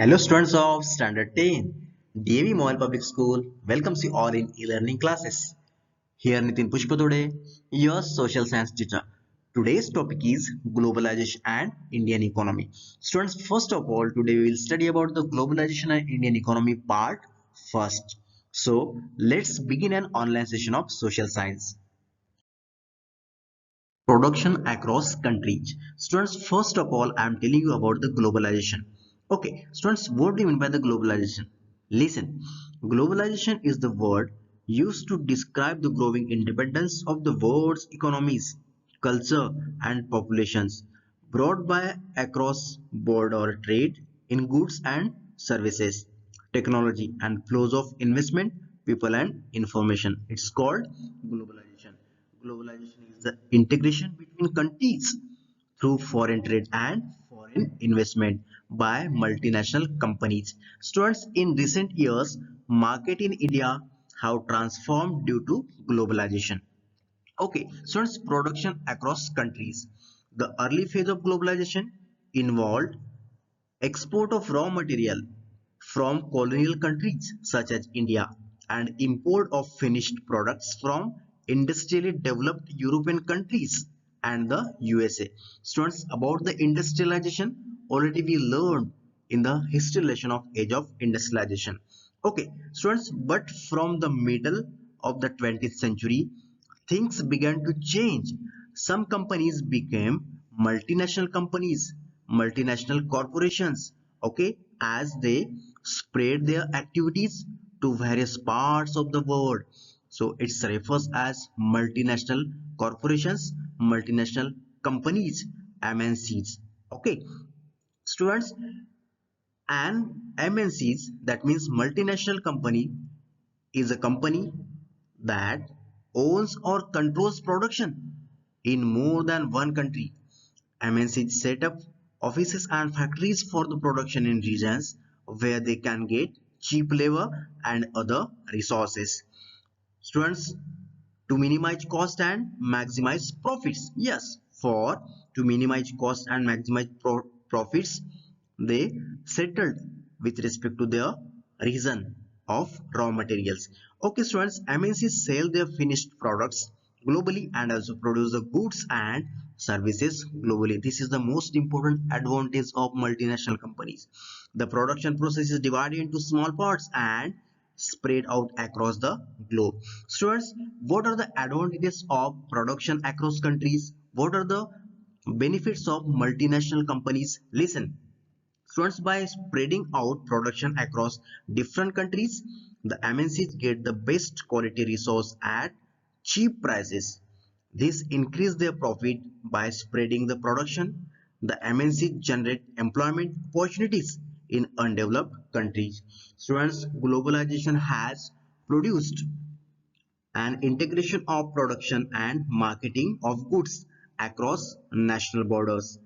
Hello students of Standard 10. DAV Mobile Public School welcomes you all in e-learning classes. Here Nitin Pushpatode, your social science teacher. Today's topic is globalization and Indian economy. Students, first of all, today we will study about the globalization and Indian economy part first. So let's begin an online session of social science. Production across countries. Students, first of all, I am telling you about the globalization. Okay, students, what do you mean by the globalization? Listen, globalization is the word used to describe the growing independence of the world's economies, culture, and populations brought by across border trade in goods and services, technology, and flows of investment, people, and information. It's called globalization. Globalization is the integration between countries through foreign trade and foreign investment by multinational companies. Students, in recent years, market in India have transformed due to globalization. Okay, students, production across countries. The early phase of globalization involved export of raw material from colonial countries such as India and import of finished products from industrially developed European countries and the USA. Students, about the industrialization, already we learned in the history lesson of age of industrialization. Okay, students, but from the middle of the 20th century, things began to change. Some companies became multinational companies, multinational corporations, okay, as they spread their activities to various parts of the world. So it refers as multinational corporations, multinational companies, MNCs. Okay, students, and MNCs, that means multinational company, is a company that owns or controls production in more than one country. MNCs set up offices and factories for the production in regions where they can get cheap labor and other resources. Students, to minimize cost and maximize profits. Yes, for to minimize cost and maximize profits, they settled with respect to their reason of raw materials. Okay, students, MNCs sell their finished products globally and also produce the goods and services globally. This is the most important advantage of multinational companies. The production process is divided into small parts and spread out across the globe. Students, what are the advantages of production across countries? What are the benefits of multinational companies? Listen, students, by spreading out production across different countries, the MNCs get the best quality resource at cheap prices. This increase their profit by spreading the production. The MNCs generate employment opportunities in undeveloped countries. Students, globalization has produced and integration of production and marketing of goods across national borders.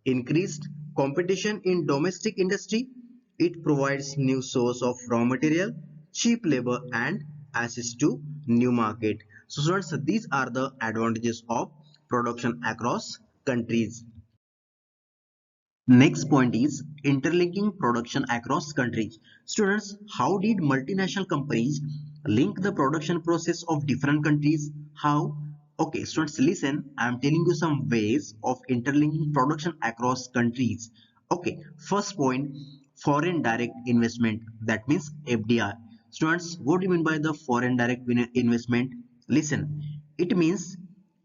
Increased competition in domestic industry. It provides new source of raw material, cheap labor and access to new market. So students, these are the advantages of production across countries. Next point is interlinking production across countries. Students, how did multinational companies link the production process of different countries? How? Okay, students, listen. I am telling you some ways of interlinking production across countries. Okay, first point, foreign direct investment. That means FDI. Students, what do you mean by the foreign direct investment? Listen, it means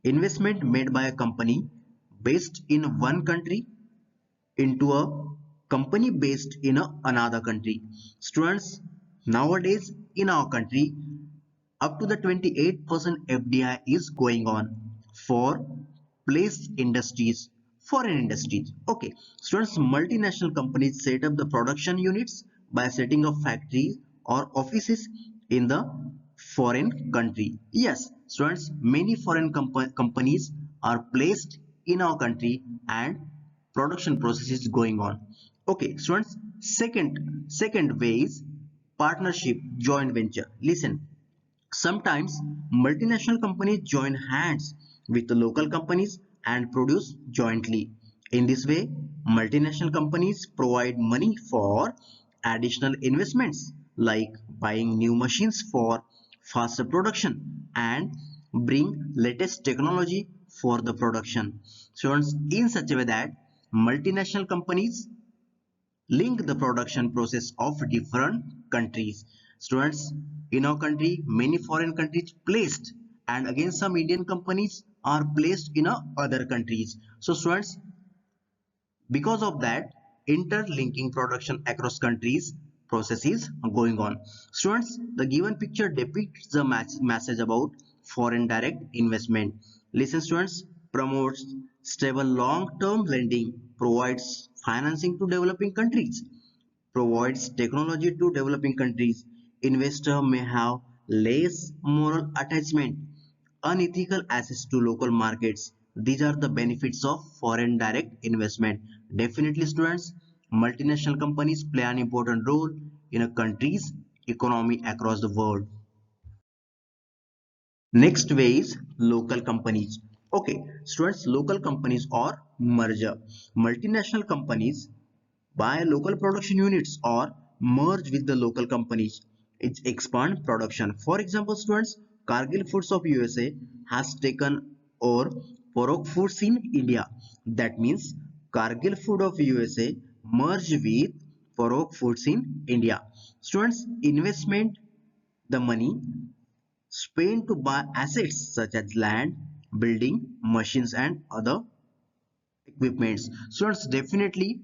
investment made by a company based in one country into a company based in another country. Students, nowadays in our country, up to the 28% FDI is going on for placed industries, foreign industries. Okay, students, multinational companies set up the production units by setting up factories or offices in the foreign country. Yes, students, many foreign companies are placed in our country and production process is going on. Okay, students, second way is partnership, joint venture. Listen, sometimes multinational companies join hands with the local companies and produce jointly. In this way, multinational companies provide money for additional investments like buying new machines for faster production and bring latest technology for the production. So in such a way that multinational companies link the production process of different countries. Students, in our country, many foreign countries placed, and again some Indian companies are placed in other countries. So students, because of that, interlinking production across countries processes going on. Students, the given picture depicts the message about foreign direct investment. Listen students, promotes stable long-term lending, provides financing to developing countries, provides technology to developing countries. Investor may have less moral attachment, unethical access to local markets. These are the benefits of foreign direct investment. Definitely students, multinational companies play an important role in a country's economy across the world. Next way is local companies. Okay, students, local companies or merger. Multinational companies buy local production units or merge with the local companies. It expand production. For example, students, Cargill Foods of USA has taken over Porok Foods in India. That means Cargill Food of USA merged with Porok Foods in India. Students, investment the money spent to buy assets such as land, building, machines and other equipments. So it's definitely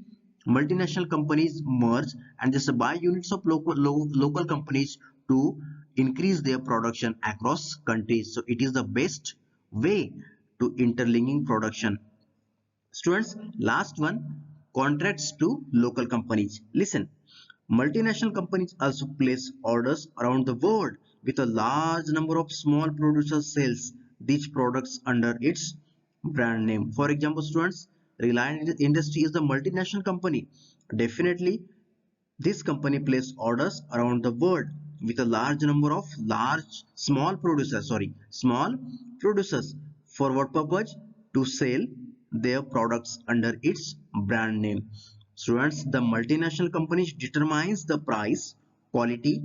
multinational companies merge and just buy units of local companies to increase their production across countries. So it is the best way to interlinking production. Students, last one, contracts to local companies. Listen, multinational companies also place orders around the world with a large number of small producers sells these products under its brand name. For example, students, Reliance Industry is the multinational company. Definitely, this company places orders around the world with a large number of small producers. For what purpose? To sell their products under its brand name. Students, the multinational companies determines the price, quality,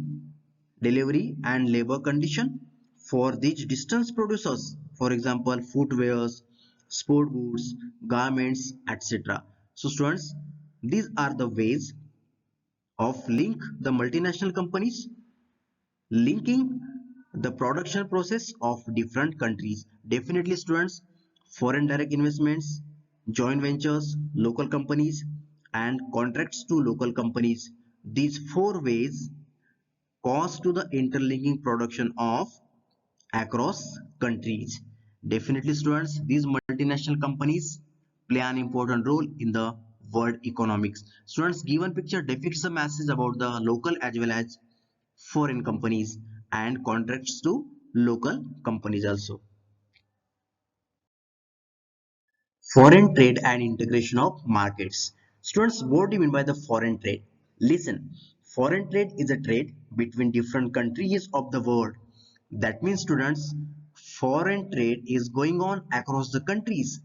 delivery and labor condition for these distance producers. For example, footwears, sport goods, garments, etc. So students, these are the ways of link the multinational companies linking the production process of different countries. Definitely students, foreign direct investments, joint ventures, local companies and contracts to local companies. These four ways cause to the interlinking production of across countries. Definitely students, these multinational companies play an important role in the world economics. Students, given picture depicts a message about the local as well as foreign companies and contracts to local companies also. Foreign trade and integration of markets. Students, what do you mean by the foreign trade? Listen, foreign trade is a trade between different countries of the world. That means students, foreign trade is going on across the countries.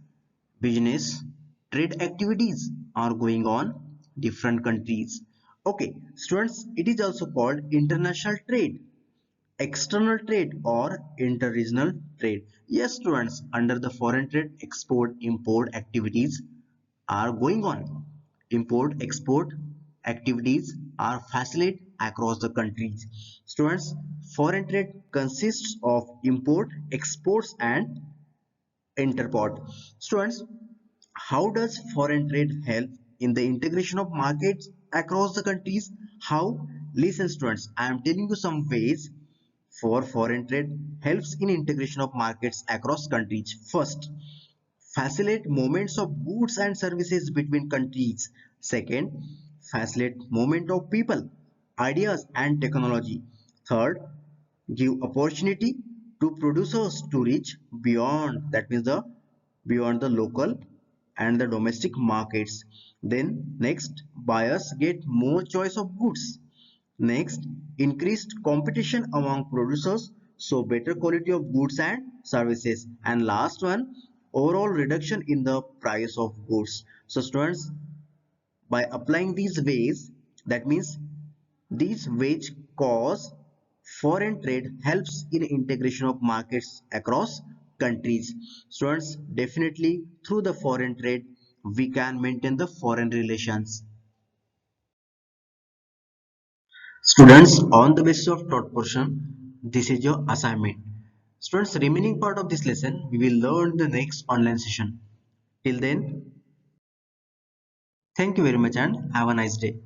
Business, trade activities are going on different countries. Okay, students, it is also called international trade, external trade or interregional trade. Yes students, under the foreign trade, export import activities are going on. Import export activities are facilitated across the countries. Students, foreign trade consists of import exports and interport. Students, how does foreign trade help in the integration of markets across the countries? How? Listen students, I am telling you some ways for foreign trade helps in integration of markets across countries. First, facilitate movements of goods and services between countries. Second, facilitate movement of people, ideas and technology. Third, give opportunity to producers to reach beyond, that means the beyond the local and the domestic markets. Then next, buyers get more choice of goods. Next, increased competition among producers, so better quality of goods and services. And last one, overall reduction in the price of goods. So students, by applying these ways, that means these wage cause foreign trade helps in integration of markets across countries. Students, definitely through the foreign trade we can maintain the foreign relations. Students, on the basis of taught portion, this is your assignment. Students, remaining part of this lesson we will learn the next online session. Till then, thank you very much and have a nice day.